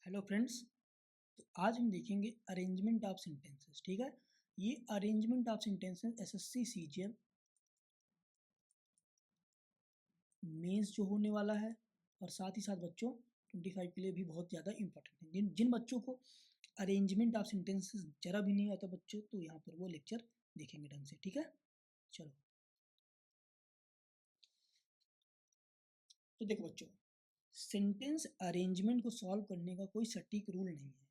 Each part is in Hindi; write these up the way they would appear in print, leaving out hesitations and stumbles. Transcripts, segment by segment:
Hello friends. तो आज हम देखेंगे अरेंजमेंट ऑफ सेंटेंसेस। ठीक है, ये arrangement of sentences SSC CGL mains जो होने वाला है और साथ ही साथ बच्चों 25 के लिए भी बहुत ज़्यादा इंपॉर्टेंट है। जिन जिन बच्चों को अरेंजमेंट ऑफ सेंटेंसेस जरा भी नहीं आता बच्चों, तो यहाँ पर वो लेक्चर देखेंगे ढंग से। ठीक है, चलो। तो देखो बच्चों, सेंटेंस अरेंजमेंट को सॉल्व करने का कोई सटीक रूल नहीं है।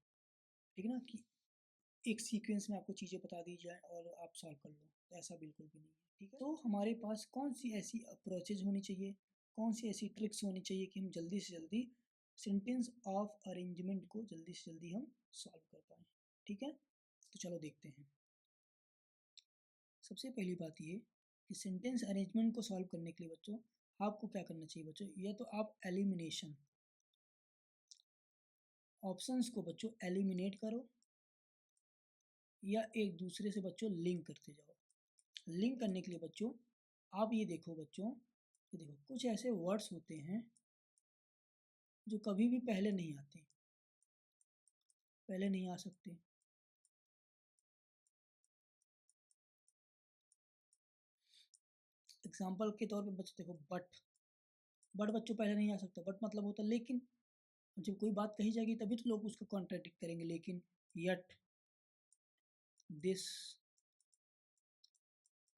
ठीक है ना, कि एक सीक्वेंस में आपको चीज़ें बता दी जाए और आप सॉल्व कर लो, तो ऐसा बिल्कुल भी नहीं है। ठीक है, तो हमारे पास कौन सी ऐसी अप्रोचेज होनी चाहिए, कौन सी ऐसी ट्रिक्स होनी चाहिए कि हम जल्दी से जल्दी सेंटेंस ऑफ अरेंजमेंट को जल्दी से जल्दी हम सॉल्व कर पाएँ। ठीक है, तो चलो देखते हैं। सबसे पहली बात ये कि सेंटेंस अरेंजमेंट को सॉल्व करने के लिए बच्चों आपको क्या करना चाहिए बच्चों, या तो आप एलिमिनेशन ऑप्शंस को बच्चों एलिमिनेट करो, या एक दूसरे से बच्चों लिंक करते जाओ। लिंक करने के लिए बच्चों आप ये देखो बच्चों, ये देखो कुछ ऐसे वर्ड्स होते हैं जो कभी भी पहले नहीं आते, पहले नहीं आ सकते। एग्जाम्पल के तौर पे बच्चों देखो बट बच्चों पहले नहीं आ सकता। बट मतलब होता लेकिन, जब कोई बात कही जाएगी तभी तो लोग उसको कॉन्ट्रडिक्ट करेंगे। लेकिन, यट, दिस,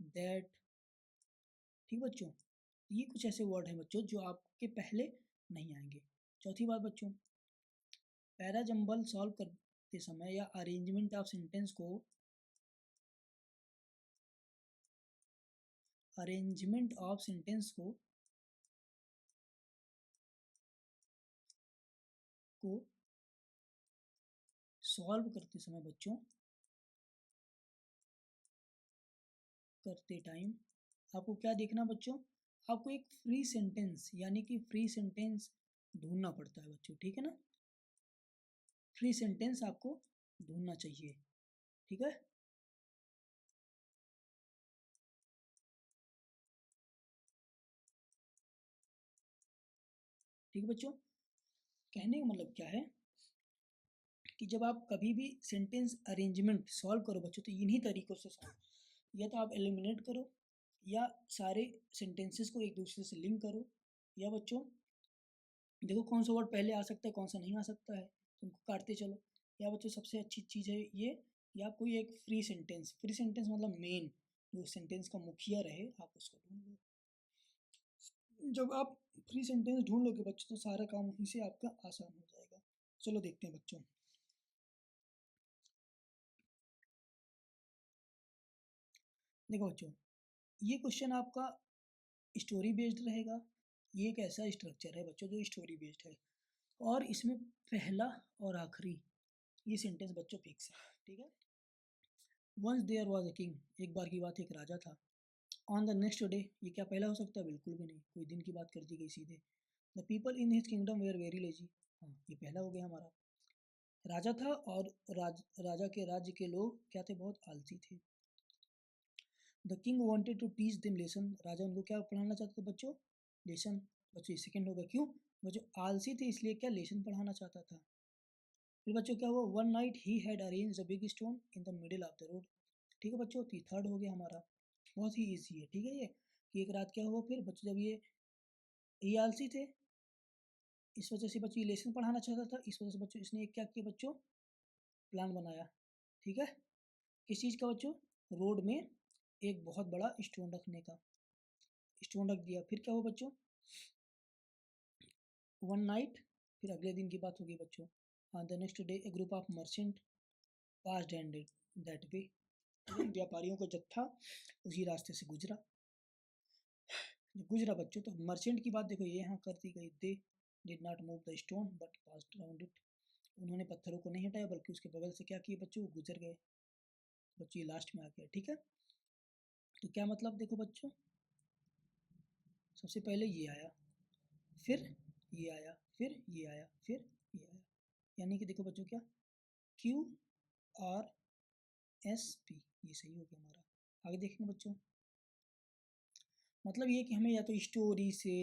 दैट। ठीक बच्चों, ये कुछ ऐसे वर्ड हैं बच्चों जो आपके पहले नहीं आएंगे। चौथी बात बच्चों, पैरा जंबल सॉल्व करते समय या अरेंजमेंट ऑफ सेंटेंस को अरेंजमेंट ऑफ सेंटेंस को सॉल्व करते समय बच्चों करते टाइम आपको क्या देखना बच्चों, आपको एक फ्री सेंटेंस यानी कि फ्री सेंटेंस ढूंढना पड़ता है बच्चों। ठीक है ना, फ्री सेंटेंस आपको ढूंढना चाहिए। ठीक है, ठीक है बच्चों, कहने का मतलब क्या है कि जब आप कभी भी सेंटेंस अरेंजमेंट सॉल्व करो बच्चों, तो इन्हीं तरीक़ों से सॉल्व, या तो आप एलिमिनेट करो, या सारे सेंटेंसेस को एक दूसरे से लिंक करो, या बच्चों देखो कौन सा वर्ड पहले आ सकता है कौन सा नहीं आ सकता है, तो उनको काटते चलो। या बच्चों सबसे अच्छी चीज़ है ये, या कोई एक फ्री सेंटेंस मतलब मेन जो सेंटेंस का मुखिया रहे, आप उसको ढूंढ लो। जब आप फ्री सेंटेंस ढूंढ लोगे बच्चों, तो सारा काम वहीं से आपका आसान हो जाएगा। चलो देखते हैं बच्चों। देखो बच्चों, ये क्वेश्चन आपका स्टोरी बेस्ड रहेगा। ये एक ऐसा स्ट्रक्चर है बच्चों जो स्टोरी बेस्ड है, और इसमें पहला और आखिरी ये सेंटेंस बच्चों फिक्स है। ठीक है, once there was a king, एक बार की बात एक राजा था। ऑन द नेक्स्ट डे, ये क्या पहला हो सकता है? बिल्कुल भी नहीं, कोई दिन की बात कर दी गई सीधे। The people in his kingdom were very lazy, हाँ ये पहला हो गया हमारा। राजा था और राजा के राज्य के लोग क्या थे? बहुत आलसी थे। The king wanted to teach them lesson, राजा उनको क्या पढ़ाना चाहता था बच्चों? लेसन। बच्चों ये सेकंड होगा, क्यों? बच्चों आलसी थे इसलिए क्या लेसन पढ़ाना चाहता था। फिर बच्चों क्या हुआ? One night he had arrange a big stone in the middle of the road. ठीक है बच्चों, तो थर्ड हो गया हमारा, बहुत ही ईजी है। ठीक है, ये कि एक रात क्या हुआ फिर बच्चों, जब ये आलसी थे, इस वजह से बच्चों ये लेसन पढ़ाना चाहता था, इस वजह से बच्चों इसने एक क्या किया बच्चों? प्लान बनाया। ठीक है, किस चीज़ का बच्चों? रोड में एक बहुत बड़ा स्टोन रखने का। स्टोन रख दिया, फिर क्या हुआ बच्चों? वन नाइट, फिर अगले दिन की बात होगी बच्चों। The next day A group of merchant passed and that way, व्यापारियों का जत्था उसी रास्ते से गुजरा। जब गुजरा बच्चों, तो मर्चेंट की बात देखो ये यहाँ कर दी गई। They did not move the stone but passed around it, उन्होंने पत्थरों को नहीं हटाया बल्कि उसके बगल से क्या किए बच्चों? गुजर गए। बच्चों ये लास्ट में आ गया। ठीक है, तो क्या मतलब देखो बच्चों, सबसे पहले ये आया, फिर ये आया, फिर ये आया, फिर ये आया, यानी कि देखो बच्चों क्या, क्यू आर एस पी, ये सही हो गया हमारा। आगे देखेंगे बच्चों, मतलब ये कि हमें या तो स्टोरी से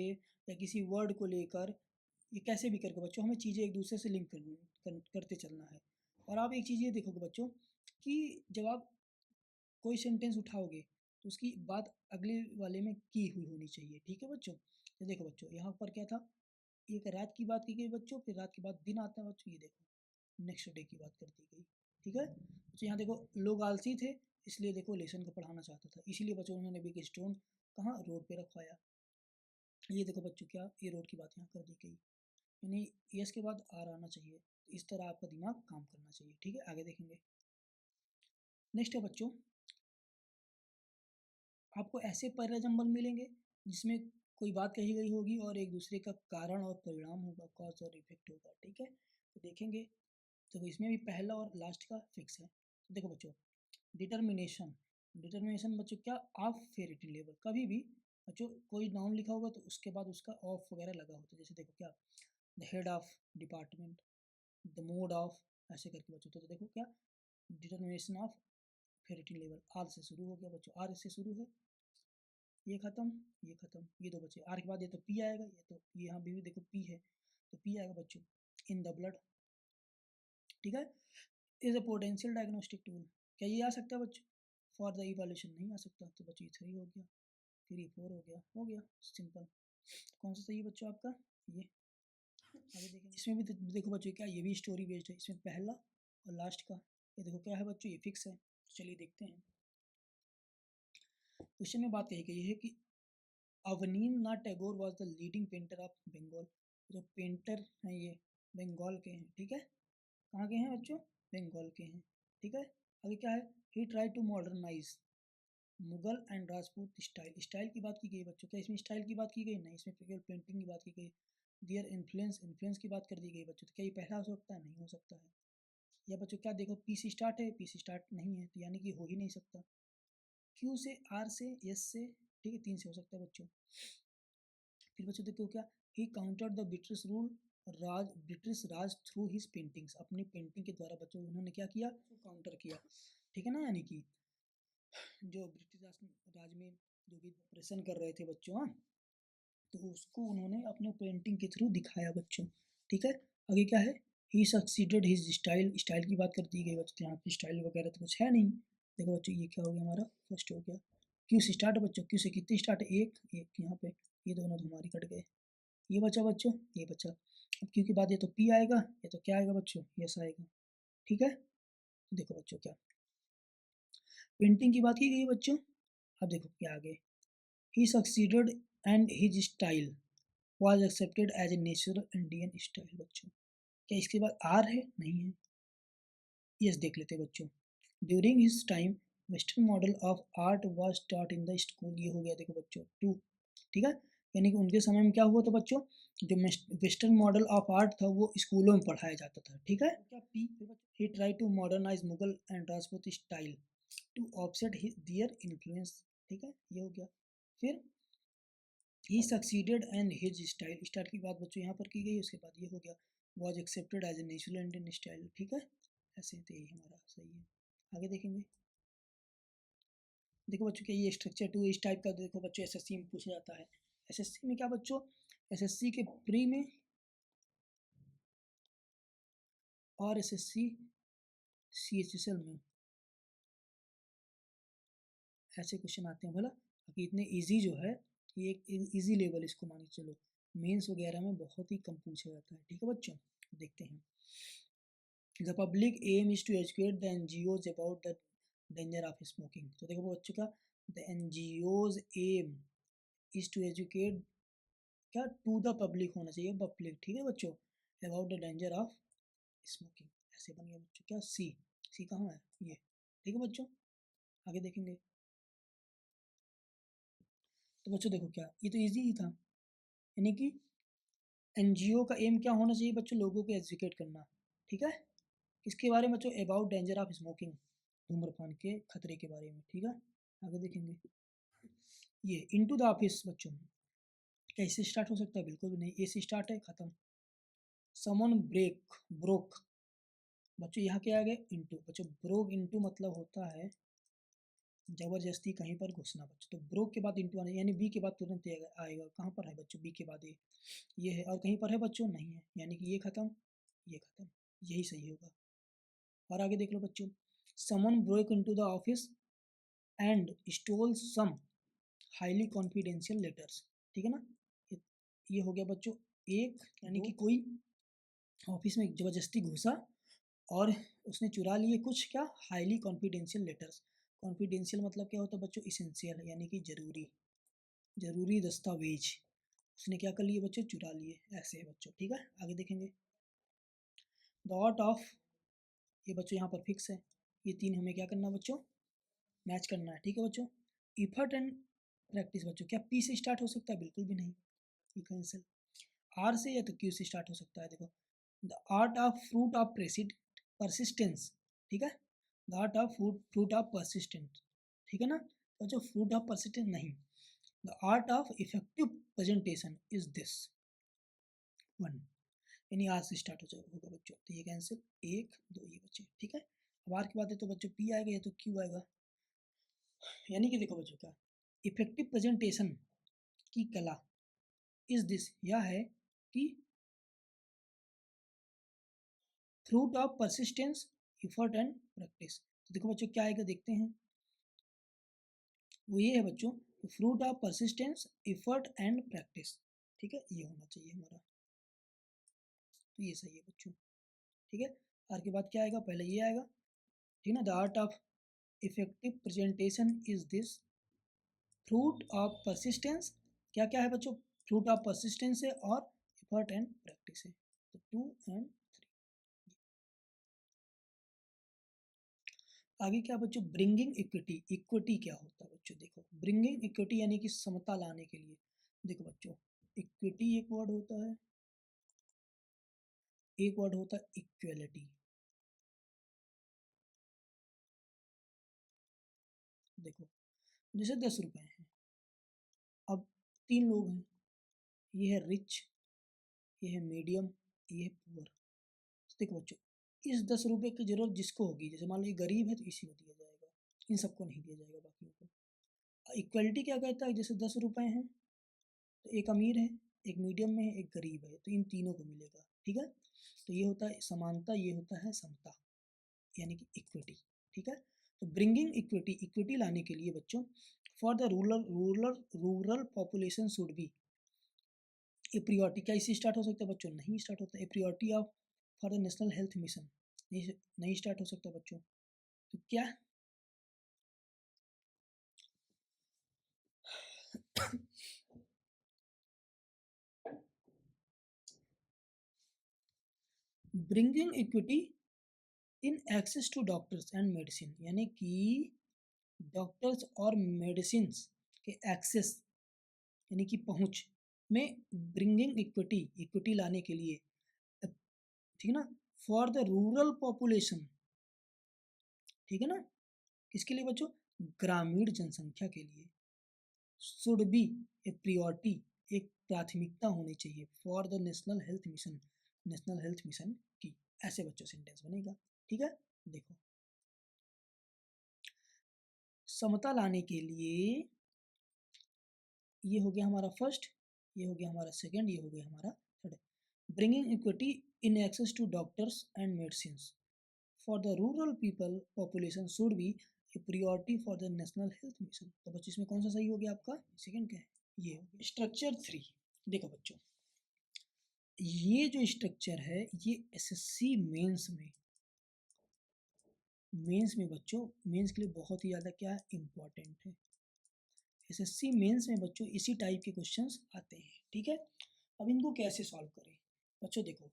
या किसी वर्ड को लेकर ये कैसे भी करके बच्चों हमें चीज़ें एक दूसरे से लिंक करते चलना है। और आप एक चीज़ ये देखोगे बच्चों कि जब आप कोई सेंटेंस उठाओगे तो उसकी बात अगले वाले में की हुई होनी चाहिए, ठीक है बच्चों। तो देखो बच्चों यहाँ पर क्या था, एक रात की बात की गई बच्चों, फिर रात के बाद दिन आता है बच्चों, ये देखो नेक्स्ट डे की बात कर दी गई, ठीक है। तो यहाँ देखो लोग आलसी थे, इसलिए देखो लेसन को पढ़ाना चाहता था, इसीलिए बच्चों उन्होंने बिग स्टोन कहाँ रोड पे रखवाया। ये देखो बच्चों क्या ये रोड की बात यहाँ कर दी गई, यानी यस के बाद आर आना चाहिए। इस तरह आपका दिमाग काम करना चाहिए, ठीक है। आगे देखेंगे। नेक्स्ट है बच्चों, आपको ऐसे पैराजम्बल मिलेंगे जिसमें कोई बात कही गई होगी और एक दूसरे का कारण और परिणाम होगा, कॉज और इफेक्ट होगा, ठीक है। तो देखेंगे, तो इसमें भी पहला और लास्ट का फिक्स है। तो देखो बच्चों, डिटर्मिनेशन, डिटर्मिनेशन बच्चों क्या, ऑफ फेरिटी लेवल, कभी भी बच्चों कोई नाउन लिखा होगा तो उसके बाद उसका ऑफ वगैरह लगा होता है, जैसे देखो क्या, the head of department, the mode of, ऐसे करके बच्चों। तो देखो क्या, डिटर्मिनेशन ऑफ फेरिटी लेवल, आर से शुरू हो गया बच्चों, आर से शुरू है, ये खत्म, ये खत्म, ये दो बचे, आर के बाद ये तो पी आएगा, ये तो ये यहाँ भी देखो पी है, तो पी आएगा बच्चों, इन द ब्लड, ठीक है। Is a potential diagnostic tool, क्या ये आ सकता है बच्चों, फॉर द इवैल्यूएशन नहीं आ सकता, तो बच्चों ये 3 हो गया, 3 4 हो गया सिंपल। कौन सा सही है बच्चों आपका, ये। आगे देखेंगे, इसमें भी देखो बच्चों क्या, ये भी स्टोरी बेस्ड है, इसमें पहला और लास्ट का ये देखो क्या है बच्चों, ये फिक्स है। चलिए देखते हैं, क्वेश्चन में बात कही गई है कि Abanindranath Tagore was the leading painter of Bengal, जो पेंटर हैं ये बंगाल के हैं, ठीक है। कहाँ के हैं बच्चों, बंगाल के हैं, ठीक है। आगे क्या है, he try to modernize Mughal and Rajput style, style की बात की गई बच्चों, क्या इसमें स्टाइल की बात की गई, नहीं, इसमें केवल पेंटिंग की बात की गई। दियर इन्फ्लुएंस, इन्फ्लुएंस की बात कर दी गई बच्चों, तो क्या ये पहला हो सकता है, नहीं हो सकता है। या बच्चों क्या देखो, पी से स्टार्ट है, पी से स्टार्ट नहीं है, तो यानी कि हो ही नहीं सकता। क्यू से, आर से, एस से, ठीक है, 3 से हो सकता है बच्चों। फिर बच्चों देखो क्या, he countered the British rule, British Raj through his paintings, अपनी पेंटिंग के द्वारा बच्चों उन्होंने क्या किया, काउंटर किया, ठीक है ना। यानी कि जो ब्रिटिश राज में जो भी ऑपरेशन कर रहे थे बच्चों, हाँ, तो उसको उन्होंने अपने पेंटिंग के थ्रू दिखाया बच्चों, ठीक है। आगे क्या है, ही सक्सीडेड हिज स्टाइल, स्टाइल की बात कर दी गई बच्चों, यहाँ पे स्टाइल वगैरह तो कुछ है नहीं। देखो बच्चों ये क्या हो गया हमारा, फर्स्ट हो गया। क्यू से स्टार्ट है बच्चों, क्यू से कितनी स्टार्ट है, एक एक यहाँ पे, ये दोनों तो हमारी कट गए, ये बचा बच्चों, ये बचा। अब क्यू के बाद ये तो पी आएगा, ये तो क्या आएगा बच्चों, यस आएगा, ठीक है। देखो बच्चों क्या, पेंटिंग की बात की गई बच्चों, अब देखो क्या आगे, he succeeded and his style was accepted as a natural Indian style बच्चों, क्या इसके बाद आर है, नहीं है। यस देख लेते बच्चों, during his time western model of art was taught in the school, ये हो गया देखो बच्चों 2, ठीक है। यानी कि उनके समय में क्या हुआ था बच्चों, जो वेस्टर्न मॉडल ऑफ आर्ट था वो स्कूलों में पढ़ाया जाता था, ठीक है। क्या पी, he try to modernize Mughal and Rajput style to offset their influence, ठीक है, ये हो गया। फिर he succeeded and his style, style की बात बच्चों यहाँ पर की गई, उसके बाद ये हो गया, was accepted as a natural Indian style, ठीक है। ऐसे तो यही हमारा सही है। आगे देखेंगे, देखो बच्चों क्या ये स्ट्रक्चर टू इस टाइप का, देखो बच्चों एसएससी में पूछा जाता है। एसएससी में क्या बच्चों, एसएससी के प्री में और एसएससी सीएचएसएल में ऐसे क्वेश्चन आते हैं भला, बाकी इतने इजी जो है, ये एक इजी लेवल इसको मान के चलो, मेंस वगैरह में बहुत ही कम पूछा जाता है, ठीक है बच्चों। देखते हैं, the public aim is to educate the NGOs about the danger of smoking, तो देखो बच्चों का, the NGOs aim is to educate, क्या to the public होना चाहिए, पब्लिक, ठीक है बच्चों, about the danger of smoking, ऐसे बन गया बच्चों क्या, सी, सी कहाँ है ये, ठीक है बच्चों। आगे देखेंगे, तो बच्चों देखो क्या, ये तो इजी ही था, यानी कि एनजीओ का एम क्या होना चाहिए बच्चों, लोगों को एजुकेट करना, ठीक है। इसके बारे में बच्चों, अबाउट डेंजर ऑफ स्मोकिंग, धूम्रपान के खतरे के बारे में, ठीक है। आगे देखेंगे, ये इनटू द ऑफिस बच्चों, क्या इससे स्टार्ट हो सकता है, बिल्कुल भी नहीं, ए से स्टार्ट है, खत्म। समन ब्रेक, ब्रोक, बच्चों यहाँ क्या आ गया, इनटू, बच्चों ब्रोक इनटू मतलब होता है जबरदस्ती कहीं पर घुसना बच्चों। तो ब्रोक के बाद इंटू आना यानी बी के बाद तुरंत आएगा। कहाँ पर है बच्चों? बी के बाद ये है, और कहीं पर है बच्चों? नहीं है, यानी कि ये खत्म, ये खत्म, यही सही होगा। और आगे देख लो बच्चों, someone broke into the office and stole some highly confidential letters. ठीक है ना, ये हो गया बच्चों एक, यानी कि कोई ऑफिस में जबरदस्ती घुसा और उसने चुरा लिए कुछ क्या, हाईली कॉन्फिडेंशियल लेटर्स। कॉन्फिडेंशियल मतलब क्या होता है बच्चों? इसेंशियल, यानी कि जरूरी, जरूरी दस्तावेज उसने क्या कर लिए बच्चों? चुरा लिए। ऐसे है बच्चों। ठीक है, आगे देखेंगे। द आर्ट ऑफ, ये बच्चों यहाँ पर फिक्स है, ये तीन हमें क्या करना बच्चों? मैच करना है। ठीक है बच्चों। इफर्ट एंड प्रैक्टिस बच्चों, क्या पी से स्टार्ट हो सकता है? बिल्कुल भी नहीं, ये कैंसिल। आर से या तो क्यू से स्टार्ट हो सकता है। देखो, the art of fruit of persistence. ठीक है, the art of fruit of persistence. ठीक है ना बच्चों, फ्रूट ऑफ परसिस्टेंस नहीं। The art of effective presentation is this one, यानी आर से स्टार्ट होगा बच्चों। तो ये कैंसिल, एक दो ये बच्चे। ठीक है, अब आर की बात है तो बच्चों पी आएगा या तो क्यू आएगा। यानी कि देखो बच्चों, क्या इफेक्टिव प्रेजेंटेशन की कला इस दिस, यह है कि fruit of persistence, effort and practice. तो देखो बच्चों क्या आएगा, देखते हैं। वो ये है बच्चों, fruit of persistence, effort and practice. ठीक है, ये होना चाहिए हमारा, तो ये सही है बच्चों। ठीक है, आर के बाद क्या आएगा? पहले ये आएगा। ठीक है ना, the art of effective presentation is this fruit of persistence. क्या क्या है बच्चों? फ्रूट ऑफ परसिस्टेंस है और एफर्ट एंड प्रैक्टिस है। तो 2 एंड 3। आगे क्या बच्चों? Bringing equity. इक्विटी क्या होता है बच्चों? देखो, ब्रिंगिंग इक्विटी यानी कि समता लाने के लिए। देखो बच्चों, इक्विटी एक वर्ड होता है, एक वर्ड होता है इक्वेलिटी। देखो, जैसे 10 रुपए हैं, अब 3 लोग हैं, ये है रिच, ये है मीडियम, ये है पुअर। देखो बच्चों, इस 10 रुपए की जरूरत जिसको होगी, जैसे मान लो ये गरीब है तो इसी को दिया जाएगा, इन सबको नहीं दिया जाएगा बाकियों को। इक्वलिटी क्या कहता है? जैसे 10 रुपए हैं तो एक अमीर है, एक मीडियम में है, एक गरीब है, तो इन तीनों को मिलेगा। ठीक है, तो ये होता है समानता, ये होता है समता, यानी कि इक्विटी। ठीक है, तो ब्रिंगिंग इक्विटी, इक्विटी लाने के लिए बच्चों, for the rural population should be a priority. क्या इससे स्टार्ट हो सकता है बच्चों? नहीं स्टार्ट होता। A priority of for the national health mission, नहीं स्टार्ट हो सकता बच्चों। तो क्या bringing equity in access to doctors and medicine, यानी कि डॉक्टर्स और मेडिसिन के एक्सेस, यानी कि पहुंच में ब्रिंगिंग इक्विटी, इक्विटी लाने के लिए। ठीक है ना, फॉर द रूरल पॉपुलेशन। ठीक है ना, किसके लिए बच्चों? ग्रामीण जनसंख्या के लिए। शुड बी ए प्रियोरिटी, एक प्राथमिकता होनी चाहिए, for the national health mission, national health mission की। ऐसे बच्चों सेंटेंस बनेगा। ठीक है, देखो, समता लाने के लिए ये हो गया हमारा फर्स्ट, ये हो गया हमारा सेकंड, ये हो गया हमारा third. Bringing equity in access to doctors and medicine for the rural people population should be a priority for the national health mission. तो बच्चों इसमें कौन सा सही हो गया आपका? सेकंड क्या है? ये हो गया स्ट्रक्चर 3। देखो बच्चों, ये जो स्ट्रक्चर है ये एसएससी मेंस में बच्चों, मेंस के लिए बहुत ही ज़्यादा क्या इम्पोर्टेंट है। एसएससी मेंस में बच्चों इसी टाइप के क्वेश्चंस आते हैं। ठीक है, अब इनको कैसे सॉल्व करें बच्चों? देखो,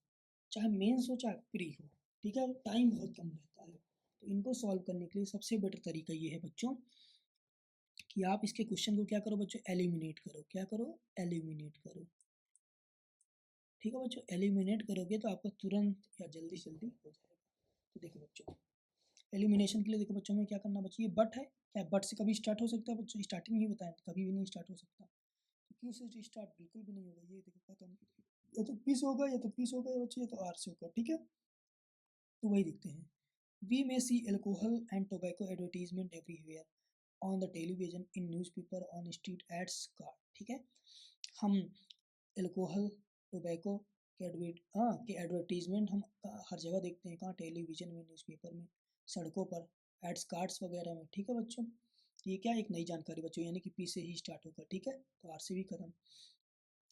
चाहे मेंस हो चाहे प्री हो, ठीक है, टाइम बहुत कम रहता है, तो इनको सॉल्व करने के लिए सबसे बेटर तरीका ये है बच्चों कि आप इसके क्वेश्चन को क्या करो बच्चों? एलिमिनेट करो। क्या करो? एलिमिनेट करो। ठीक है बच्चों, एलिमिनेट करोगे तो आपका तुरंत या जल्दी जल्दी हो जाएगा। तो देखो बच्चों, एलिमिनेशन के लिए देखो बच्चों में क्या करना बच्चों, ये बट है, क्या बट से कभी स्टार्ट हो सकता है बच्चों? स्टार्टिंग ही बताएं, कभी भी नहीं स्टार्ट हो सकता। तो क्यू से स्टार्ट बिल्कुल भी नहीं होगा, ये देखो खत्म, या तो पी से होगा या तो पी से होगा बच्चों, या तो आर से होगा। ठीक है, तो वही देखते हैं। We may see alcohol and tobacco advertisement everywhere on the television, in newspaper, on street ads card. ठीक है, हम एल्कोहल, टोबैको के एडवर्टीजमेंट हम हर जगह देखते हैं। कहाँ? टेलीविजन में, न्यूज़पेपर में, सड़कों पर, एड्स कार्ड्स वगैरह में। ठीक है बच्चों, ये क्या एक नई जानकारी बच्चों, यानी कि पी से ही स्टार्ट होगा। ठीक है, तो आर से भी खत्म।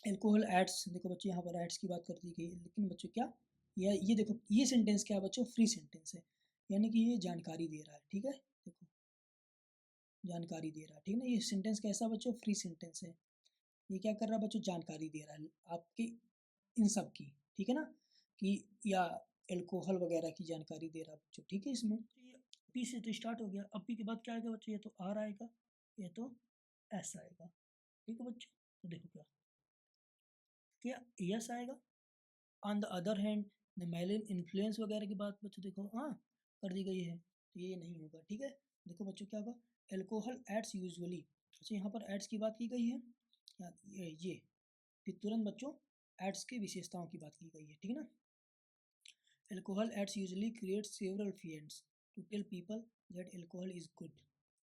एल्कोहल एड्स, देखो बच्चों यहाँ पर एड्स की बात कर दी गई है, लेकिन बच्चों क्या ये देखो ये सेंटेंस क्या है बच्चों? फ्री सेंटेंस है, यानी कि ये जानकारी दे रहा है। ठीक है, देखो जानकारी दे रहा है। ठीक है ना, ये सेंटेंस कैसा बच्चों? फ्री सेंटेंस है। ये क्या कर रहा है बच्चों? जानकारी दे रहा है आपकी इन सब की। ठीक है ना, कि या एल्कोहल वगैरह की जानकारी दे रहा है बच्चों। ठीक है, इसमें पी से तो स्टार्ट हो गया, अब पी के बाद क्या आएगा बच्चों? ये तो आर आएगा, ये तो एस आएगा। ठीक है बच्चों, तो देखो क्या यस आएगा। On the other hand the malign influence वगैरह की बात बच्चों देखो हाँ कर दी गई है, तो ये नहीं होगा। ठीक है, देखो बच्चों क्या होगा? एल्कोहल एड्स यूजुअली, अच्छा यहाँ पर एड्स की बात की गई है, ये फिर तुरंत बच्चों एड्स की विशेषताओं की बात की गई है। ठीक है ना, alcohol ads usually create several fiends to tell people that alcohol is good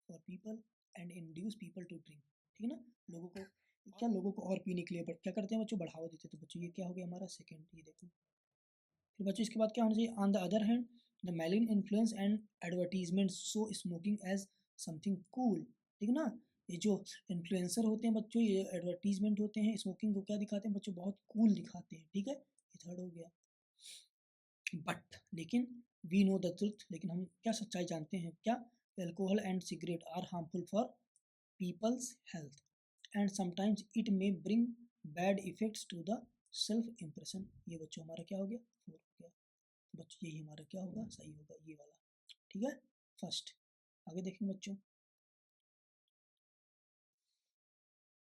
for people and induce people to drink. ठीक है ना, लोगों को क्या, लोगों को और पीने के लिए क्या करते हैं बच्चों? बढ़ावा देते हैं। तो बच्चों ये क्या हो गया हमारा? सेकेंड। ये देखो फिर बच्चों इसके बाद क्या होना चाहिए? On the other hand the malign influence and advertisement so smoking as something cool. ठीक है ना, ये जो इन्फ्लुएंसर होते हैं बच्चों, ये एडवर्टीजमेंट होते हैं, स्मोकिंग को क्या दिखाते हैं बच्चों? बहुत कूल दिखाते हैं। ठीक है, ये थर्ड हो गया। बट लेकिन वी नो द ट्रुथ, लेकिन हम क्या सच्चाई जानते हैं? क्या? Alcohol and cigarette are harmful for peoples health and sometimes it may bring bad effects to the self impression. ये बच्चों हमारा क्या हो गया? फोर हो गया। बच्चों यही हमारा क्या होगा? सही होगा ये वाला। ठीक है, फर्स्ट। आगे देखेंगे बच्चों,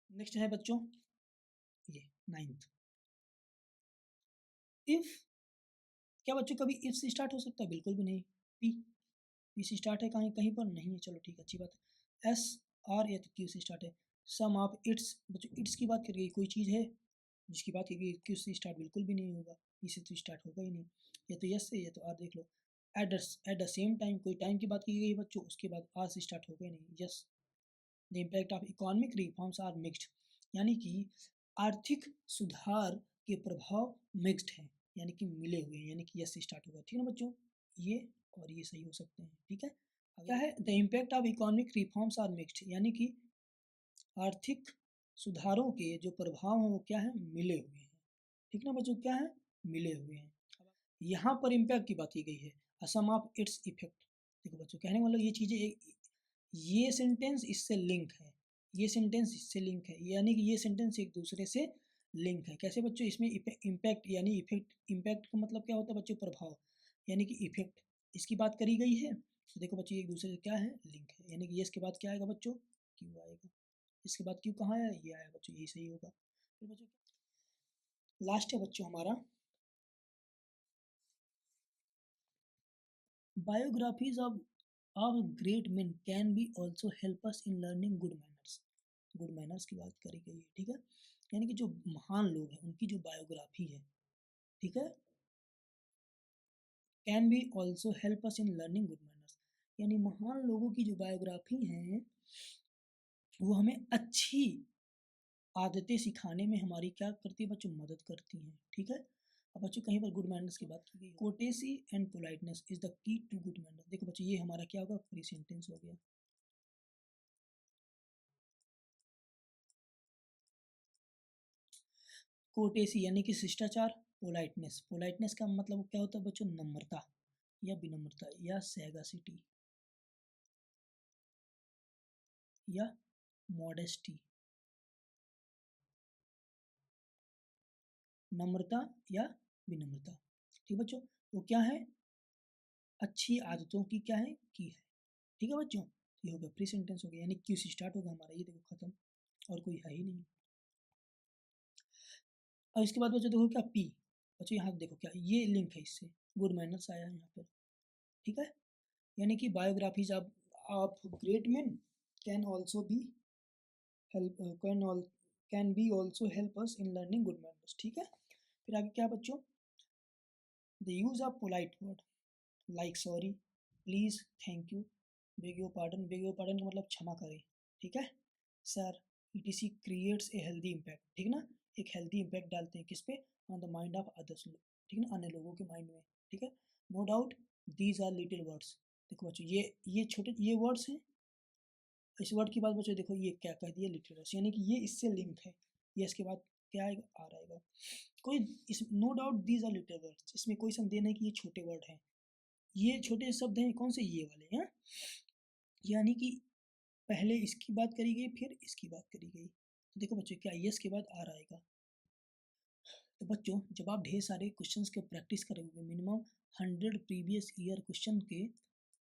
नेक्स्ट है बच्चों ये नाइन्थ। इफ, क्या बच्चों कभी इफ से स्टार्ट हो सकता है? बिल्कुल भी नहीं। पी, पी से स्टार्ट है कहीं कहीं पर? नहीं है। चलो ठीक है, अच्छी बात है। एस, आर या तो क्यू से स्टार्ट है। सम ऑफ इट्स, बच्चों इट्स की बात करिए, कोई चीज़ है जिसकी बात की क्यू से स्टार्ट? बिल्कुल भी नहीं होगा, इससे तो स्टार्ट होगा ही नहीं। या तो यस से या तो आर। देख लो, एट द सेम टाइम, कोई टाइम की बात की गई बच्चों, उसके बाद आर से स्टार्ट होगा ही नहीं। Yes, the impact of economic reforms are mixed, यानी कि आर्थिक सुधार के प्रभाव मिक्स्ड हैं, यानी कि मिले हुए हैं, यानी कि यस से स्टार्ट होगा। ठीक है ना बच्चों, ये और ये सही हो सकते हैं। ठीक है, क्या है? The impact of economic reforms are mixed, यानी कि आर्थिक सुधारों के जो प्रभाव हैं वो क्या है? मिले हुए हैं। ठीक ना बच्चों, क्या है? मिले हुए हैं। यहाँ पर इम्पैक्ट की बात की गई है, असम ऑफ इट्स इफेक्ट। देखो बच्चों कहने का मतलब ये चीज़ें ये सेंटेंस इससे लिंक है, ये सेंटेंस इससे लिंक है, यानी कि ये सेंटेंस एक दूसरे से लिंक है। कैसे बच्चों? इसमें इम्पैक्ट यानी इफेक्ट, इम्पैक्ट का मतलब क्या होता है बच्चों? प्रभाव, यानी कि इफेक्ट, इसकी बात करी गई है। तो देखो बच्चों एक दूसरे से क्या है? लिंक है, यानी कि ये इसके बाद क्या आएगा बच्चों? क्यों आएगा। इसके बाद क्यों कहाँ आया? ये आया बच्चों, यही सही होगा। फिर बच्चों लास्ट है बच्चों हमारा, biographies of great men can be also help us in learning good manners। Good manners की बात करी गई है। ठीक है, यानी कि जो महान लोग हैं उनकी जो बायोग्राफी है, ठीक है, can be also help us in learning good manners, यानी महान लोगों की जो बायोग्राफी है वो हमें अच्छी आदतें सिखाने में हमारी क्या करती है बच्चों? मदद करती हैं। ठीक है, अब बच्चों कहीं पर गुड मैनर्स की बात की गई, courtesy and politeness is the key to good manners. देखो बच्चों ये हमारा क्या होगा? फ्री सेंटेंस हो गया। कोटेसी यानी कि शिष्टाचार, पोलाइटनेस, पोलाइटनेस का मतलब क्या होता है बच्चों? नम्रता या विनम्रता या सैगासिटी या मॉडेस्टी, नम्रता या विनम्रता। ठीक बच्चों, वो क्या है? अच्छी आदतों की क्या है? की है। ठीक है बच्चों, ये हो गया प्री सेंटेंस हो गया, यानी क्यू से स्टार्ट होगा हमारा। ये देखो खत्म, और कोई है ही नहीं। और इसके बाद बच्चों देखो क्या? पी, बच्चों यहाँ देखो क्या ये लिंक है इससे, गुड मैनर्स आया है यहाँ पर। ठीक है, यानी कि biographies of great man can also be help, can be also help us in learning good manners. ठीक है, फिर आगे क्या बच्चों? The use of polite word like sorry, please, thank you, bag your pardon का मतलब क्षमा करें, ठीक है sir. Etc creates a healthy impact, ठीक है ना, एक हेल्दी इम्पैक्ट डालते हैं किस पे, on the mind of others, ठीक है ना, अन्य लोगों के माइंड में, ठीक है। No doubt these are little words, देखो बच्चों ये छोटे ये वर्ड्स हैं। इस वर्ड की बात बच्चों देखो ये क्या कह दिया, लिटिल वर्ड्स, यानी कि ये इससे लिंक है। ये इसके बाद क्या आएगा, आर आएगा। कोई इस no doubt these are little words, इसमें कोई संदेह नहीं कि ये छोटे वर्ड हैं, ये छोटे शब्द हैं, कौन से, ये वाले हैं। यानी कि पहले इसकी बात करी गई फिर इसकी बात करी गई। तो देखो बच्चों क्या यस के बाद आर आएगा। तो बच्चों जब आप ढेर सारे क्वेश्चंस के प्रैक्टिस करोगे, मिनिमम 100 प्रीवियस ईयर क्वेश्चन के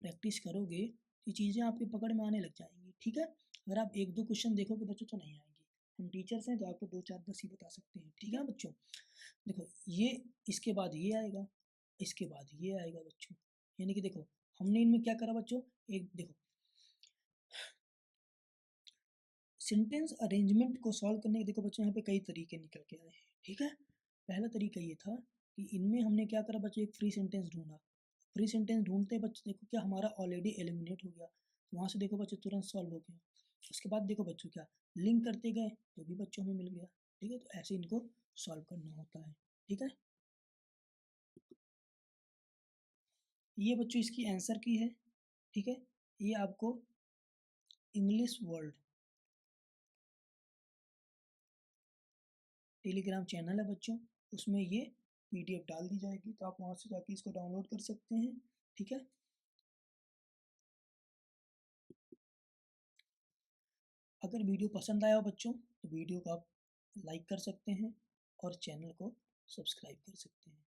प्रैक्टिस करोगे, ये चीज़ें आपके पकड़ में आने लग जाएंगी, ठीक है। अगर आप एक दो क्वेश्चन देखोगे बच्चों तो नहीं आएंगी, हम टीचर्स हैं तो आपको 2 4 10 ही बता सकते हैं, ठीक है ना बच्चों। देखो ये इसके बाद ये आएगा, इसके बाद ये आएगा बच्चों, यानी कि देखो हमने इनमें क्या करा बच्चों, एक देखो सेंटेंस अरेंजमेंट को सॉल्व करने के, देखो बच्चों यहाँ पे कई तरीके निकल के आए हैं, ठीक है। पहला तरीका ये था कि इनमें हमने क्या करा बच्चों, एक फ्री सेंटेंस ढूंढा। फ्री सेंटेंस ढूंढते बच्चों देखो क्या हमारा ऑलरेडी एलिमिनेट हो गया, वहाँ से देखो बच्चों तुरंत सॉल्व हो गया। उसके बाद देखो बच्चों क्या लिंक करते गए तो भी बच्चों में मिल गया, ठीक है। तो ऐसे इनको सॉल्व करना होता है, ठीक है। ये बच्चों इसकी आंसर की है, ठीक है। ये आपको इंग्लिश वर्ल्ड टेलीग्राम चैनल है बच्चों, उसमें ये पीडीएफ डाल दी जाएगी, तो आप वहाँ से जाके इसको डाउनलोड कर सकते हैं, ठीक है। अगर वीडियो पसंद आया हो बच्चों तो वीडियो को आप लाइक कर सकते हैं और चैनल को सब्सक्राइब कर सकते हैं।